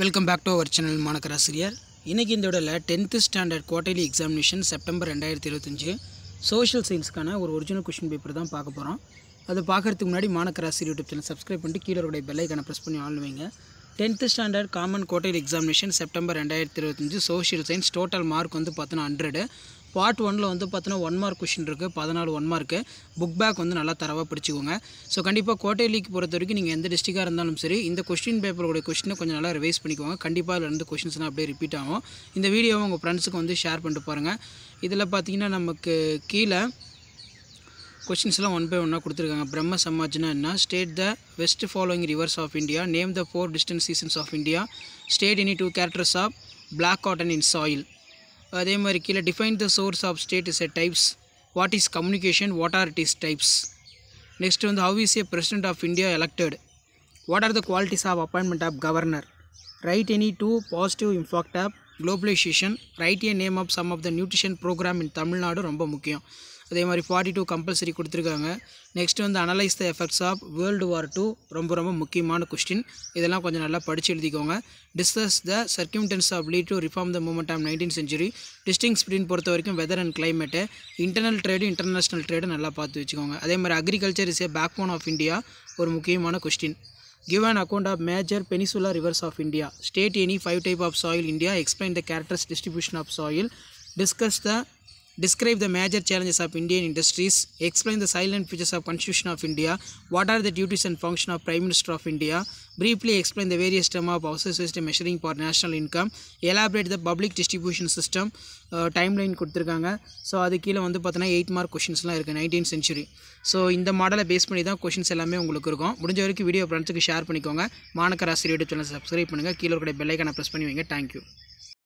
Welcome back to our channel மாணக்கராசிரியர். இன்றைக்கி இந்த விடல 10th standard quarterly examination September 2025 social சயின்ஸ்க்கான ஒரு ஒரிஜினல் கொஷின் பேப்பர் தான் பார்க்க போகிறோம். அது பார்க்குறதுக்கு முன்னாடி மாணக்கராசிரியர் யூடியூப் சேனல் சப்ஸ்கிரைப் பண்ணிட்டு கீழே உடைய பெல் ஐக்கானை ப்ரெஸ் பண்ணி ஆன் வைங்க. 10th standard common quarterly examination September 2025 social science total mark வந்து பார்த்தோன்னா 100. பார்ட் 1ல் வந்து பார்த்தோன்னா 1 மார்க் கொஷின் இருக்குது, 14 1 மார்க்கு. புக் பேக் வந்து நல்லா தரவாக படிச்சுக்கோங்க. ஸோ கண்டிப்பாக குவார்டர்லிக்கு பொறுத்த வரைக்கும் நீங்கள் எந்த டிஸ்ட்ரிக்டாக இருந்தாலும் சரி இந்த கொஸ்டின் பேப்பரோடைய கொஸ்டினை கொஞ்சம் நல்லா ரிவைஸ் பண்ணிக்கோங்க. கண்டிப்பாக அதில் இருந்து கொஷின்ஸ்லாம் அப்படியே ரிப்பீட் ஆகும். இந்த வீடியோவை உங்கள் ஃப்ரெண்ட்ஸுக்கு வந்து ஷேர் பண்ணிட்டு பாருங்கள். இதில் பார்த்தீங்கன்னா நமக்கு கீழே கொஷின்ஸ்லாம் ஒன் பை ஒன்னாக கொடுத்துருக்காங்க. பிரம்ம சமாஜ்னா என்ன? State the west following rivers of India, name the 4 distant seasons of India, state any 2 characters of black cotton in soil. அதே மாதிரி கீழே define the source of state is a types, what is communication, what are it is types. Next வந்து how is a president of India elected, what are the qualities of appointment of governor, right any 2 positive impact of globalisation, right a name of some of the nutrition program in Tamil Nadu, ரொம்ப முக்கியம். அதே மாதிரி 42 compulsory கொடுத்துருக்காங்க. Next வந்து analyse the effects of world war 2, ரொம்ப முக்கியமான question. இதெல்லாம் கொஞ்சம் நல்லா படித்து எழுதிக்கோங்க. Discuss the circumstances of lead to reform the movement of 19th century. Distinguish between பொறுத்த வரைக்கும் weather and climate, internal trade international trade நல்லா பார்த்து வச்சுக்கோங்க. அதே மாதிரி agriculture is a backbone of India, ஒரு முக்கியமான question. Give an account of major peninsular rivers of India. State any 5 type of soil India. Explain the characters distribution of soil. Describe the major challenges of Indian industries. Explain the silent features of Constitution of India. What are the duties and function of Prime Minister of India? Briefly explain the various terms of household system measuring for national income. Elaborate the public distribution system. Timeline கொடுத்துருக்காங்க. So அது கீழே வந்து பார்த்தோன்னா 8 mark கொஷின்ஸ்லாம் இருக்குது 19th century. So இந்த மாடலை base பண்ணி தான் கொஷின்ஸ் எல்லாமே உங்களுக்கு இருக்கும். முடிஞ்ச வரைக்கும் வீடியோ ஃப்ரெண்ட்ஸுக்கு ஷேர் பண்ணிக்கோங்க. மாணக்கராசிரியர் யூடியூப் சேனல் சப்ஸ்கிரைப் பண்ணுங்கள். கீழே இருக்கிற பெல் ஐக்கானை ப்ரெஸ் பண்ணி வைங்க. தேங்க்யூ.